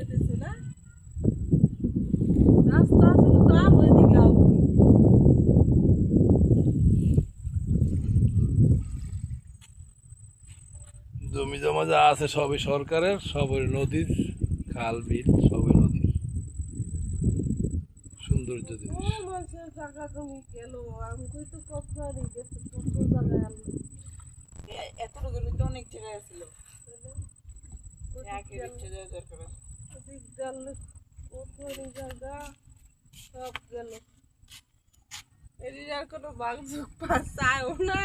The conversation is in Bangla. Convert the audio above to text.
যেতেছে না রাস্তা আসলে তো আর ওইদিকে আবো জমি জমা যা আছে সবই সরকারের, সবই নদীর, খাল বিল সবই নদীর সৌন্দর্য জিনিস। মানুষের জায়গা জমি গেল আমি কই তো কত আর গেছে কত জায়গায় আলো এতটুকুর ভিতরে অনেক জায়গায় ছিল একই বিচ্ছে যাওয়া দরকার আছে। ওদিক গেল কত জায়গা সব গেল এর আর কোনো বাগযোগ পাস চায়ও না